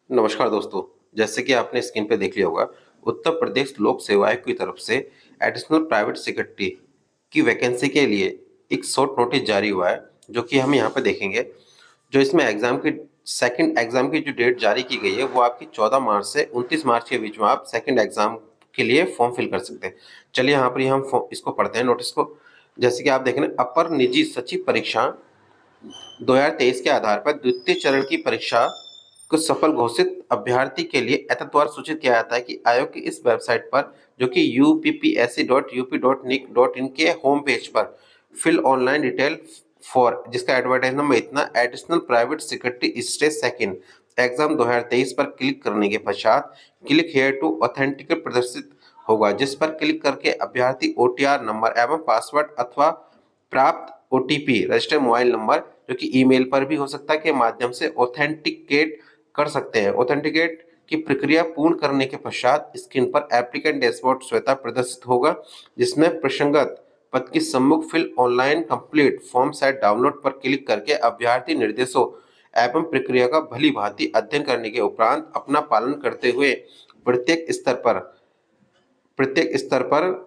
नमस्कार दोस्तों। जैसे कि आपने स्क्रीन पे देख लिया होगा, उत्तर प्रदेश लोक सेवा आयोग की तरफ से एडिशनल प्राइवेट सेक्रेटरी की वैकेंसी के लिए एक शॉर्ट नोटिस जारी हुआ है, जो कि हम यहाँ पे देखेंगे। जो इसमें एग्जाम की सेकंड एग्जाम की जो डेट जारी की गई है, वो आपकी 14 मार्च से 29 मार्च के बीच में आप सेकंड एग्जाम के लिए फॉर्म फिल कर सकते हैं। चलिए यहाँ पर हम इसको पढ़ते हैं नोटिस को। जैसे कि आप देख रहे हैं, अपर निजी सचिव परीक्षा 2023 के आधार पर द्वितीय चरण की परीक्षा को सफल घोषित अभ्यर्थी के लिए एतद्वारा सूचित किया जाता है कि आयोग की इस वेबसाइट पर, जो कि uppsc.up.nic.in के होम पेज पर फिल ऑनलाइन डिटेल फॉर, जिसका एडवर्टाइज नंबर इतना, additional private secretary stage second exam 2023 पर क्लिक करने के पश्चात क्लिक हेयर टू ऑथेंटिकेट प्रदर्शित होगा, जिस पर क्लिक करके अभ्यर्थी ओटीआर नंबर एवं पासवर्ड अथवा प्राप्त ओटीपी रजिस्टर्ड मोबाइल नंबर, जो कि ईमेल पर भी हो सकता है, के माध्यम से ऑथेंटिकेट कर सकते हैं। ऑथेंटिकेट की प्रक्रिया पूर्ण करने के पश्चात स्क्रीन पर एप्लीकेंट डैशबोर्ड स्वतः प्रदर्शित होगा, जिसमें प्रसंगत पद की सम्मुख fill online complete form set download पर क्लिक करके अभ्यर्थी निर्देशों एवं प्रक्रिया का भली भांति अध्ययन करने के उपरांत अपना पालन करते हुए प्रत्येक स्तर पर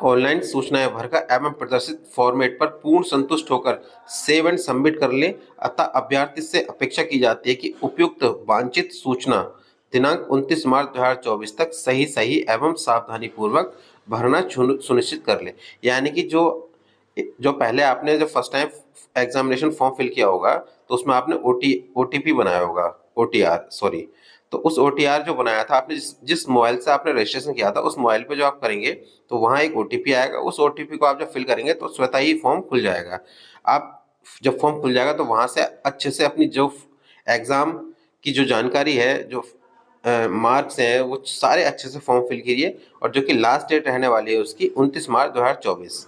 ऑनलाइन सूचनाएं भरकर एवं प्रदर्शित फॉर्मेट पर पूर्ण संतुष्ट होकर सेव एंड सबमिट कर लें। अतः अभ्यर्थी से अपेक्षा की जाती है कि उपयुक्त वांछित सूचना दिनांक 29 मार्च 2024 तक सही सही एवं सावधानी पूर्वक भरना सुनिश्चित कर ले। यानी कि जो जो पहले आपने जब first time examination form fill किया होगा, तो उसमें आपने ओटीपी बनाया होगा, ओटीआर सॉरी। तो उस ओटीआर जो बनाया था आपने, जिस मोबाइल से आपने रजिस्ट्रेशन किया था, उस मोबाइल पे जो आप करेंगे तो वहाँ एक ओटीपी आएगा। उस ओटीपी को आप जब फिल करेंगे तो स्वतः ही फॉर्म खुल जाएगा। आप जब फॉर्म खुल जाएगा तो वहाँ से अच्छे से अपनी जो एग्जाम की जो जानकारी है, जो मार्क्स हैं, वो सारे अच्छे से फॉर्म फिल कीजिए। और जो कि लास्ट डेट रहने वाली है उसकी 29 मार्च 2024।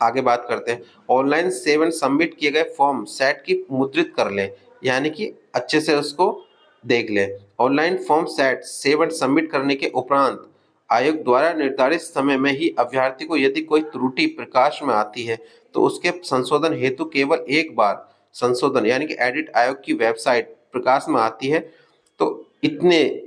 आगे बात करते हैं। ऑनलाइन सेव एंड सबमिट किए गए फॉर्म सेट की मुद्रित कर लें, यानी कि अच्छे से उसको देख लें। Online form set save and submit करने के उपरांत आयोग द्वारा निर्धारित समय में ही अभ्यर्थी को यदि कोई त्रुटि प्रकाश में आती है तो उसके संशोधन हेतु केवल एक बार संशोधन, यानी कि एडिट आयोग की वेबसाइट प्रकाश में आती है तो इतने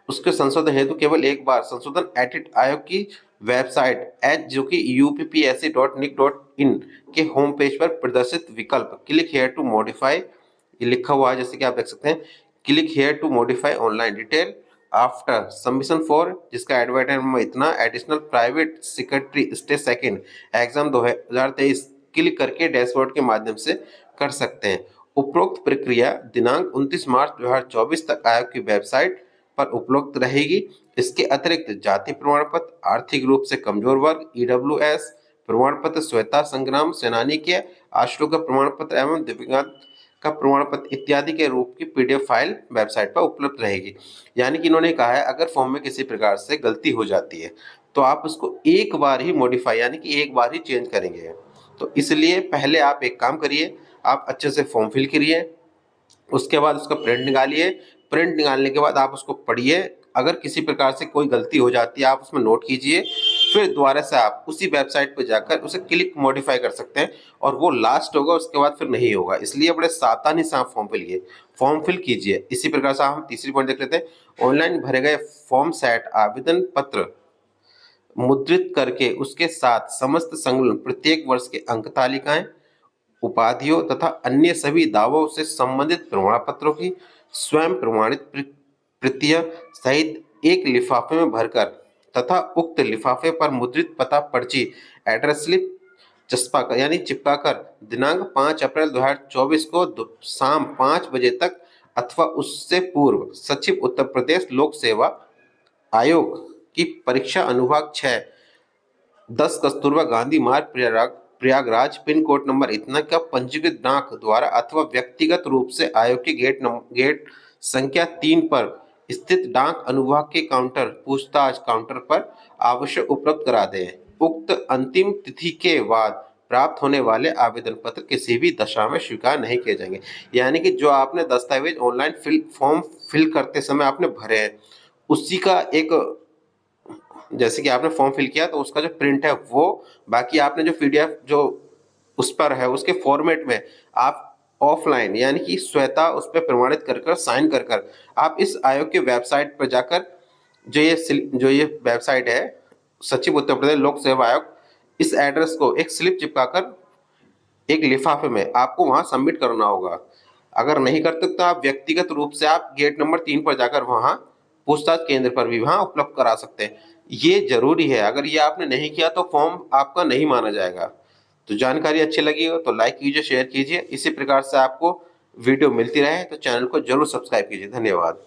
उसके संशोधन हेतु केवल एक बार संशोधन एडिट आयोग की वेबसाइट एच, जो कि uppsc.nic.in के होम पेज पर प्रदर्शित विकल्प क्लिक हेयर टू मॉडिफाई, ये लिखा हुआ है जैसे कि आप देख सकते हैं, click here to modify online detail after submission for, जिसका एडवर्टाइज नंबर इतना, additional private secretary stage second exam 2023 click करके डैशबोर्ड के माध्यम से कर सकते हैं। उपरोक्त प्रक्रिया दिनांक 29 मार्च 2024 तक आयोग की वेबसाइट पर उपलब्ध रहेगी। इसके अतिरिक्त जाति प्रमाण पत्र, आर्थिक रूप से कमजोर वर्ग, ईडब्ल्यूएस प्रमाण पत्र, स्वतंत्रता संग्राम सेनानी के आश्रय का प्रमाण पत्र एवं दिव्यांग का प्रमाण पत्र इत्यादि के रूप की पीडीएफ फाइल वेबसाइट पर उपलब्ध रहेगी। यानी कि इन्होंने कहा है, अगर फॉर्म में किसी प्रकार से गलती हो जाती है तो आप उसको एक बार ही मॉडिफाई, यानी कि एक बार ही चेंज करेंगे। तो इसलिए पहले आप एक काम करिए, आप अच्छे से फॉर्म फिल करिए, उसके बाद उसका प्रिंट निकालिए। प्रिंट निकालने के बाद आप उसको पढ़िए। अगर किसी प्रकार से कोई गलती हो जाती है आप उसमें नोट कीजिए, फिर दोबारा से आप उसी वेबसाइट पर जाकर उसे क्लिक मॉडिफाई कर सकते हैं और वो लास्ट होगा, उसके बाद फिर नहीं होगा। इसलिए बड़े सावधानी से आप फॉर्म फिल कीजिए। इसी प्रकार से हम तीसरी पॉइंट देख लेते हैं। ऑनलाइन भरे गए फॉर्म सेट आवेदन पत्र मुद्रित करके उसके साथ समस्त संलग्न प्रत्येक वर्ष के अंक तालिकाएं, उपाधियों तथा अन्य सभी दावों से संबंधित प्रमाण पत्रों की स्वयं प्रमाणित प्रतियां सहित एक लिफाफे में भरकर तथा उक्त लिफाफे पर मुद्रित पता पर्ची एड्रेस स्लिप चस्पा कर, यानी चिपका कर दिनांक 5 अप्रैल 2024 को शाम 5 बजे तक अथवा उससे पूर्व सचिव उत्तर प्रदेश लोक सेवा आयोग की परीक्षा अनुभाग 6 10 कस्तूरबा गांधी मार्ग प्रयागराज पिन कोड नंबर इतना का पंजीकृत डाक द्वारा अथवा व्यक्तिगत रूप से आयोग के गेट संख्या 3 पर स्थित डाक अनुभाग के काउंटर पूछताछ काउंटर पर आवश्यक उपलब्ध करा दें। उक्त अंतिम तिथि के बाद प्राप्त होने वाले आवेदन पत्र किसी भी दशा में स्वीकार नहीं किए जाएंगे। यानी कि जो आपने दस्तावेज ऑनलाइन फॉर्म फिल करते समय आपने भरे हैं, उसी का एक, जैसे कि आपने फॉर्म फिल किया तो उसका जो प्रिंट है वो, बाकी आपने जो पीडीएफ जो उस पर है उसके फॉर्मेट में आप ऑफलाइन यानी कि स्वतः उस पे प्रमाणित कर कर साइन कर कर आप इस आयोग की वेबसाइट पर जाकर जो ये वेबसाइट है सचिव उत्तर प्रदेश लोक सेवा आयोग, इस एड्रेस को एक स्लिप चिपकाकर एक लिफाफे में आपको वहां सबमिट करना होगा। अगर नहीं करते तो आप व्यक्तिगत रूप से आप गेट नंबर 3 पर जाकर वहां पूछताछ केंद्र पर भी वहां उपलब्ध करा सकते हैं। ये जरूरी है, अगर ये आपने नहीं किया तो फॉर्म आपका नहीं माना जाएगा। तो जानकारी अच्छी लगी हो तो लाइक कीजिए, शेयर कीजिए। इसी प्रकार से आपको वीडियो मिलती रहे तो चैनल को जरूर सब्सक्राइब कीजिए। धन्यवाद।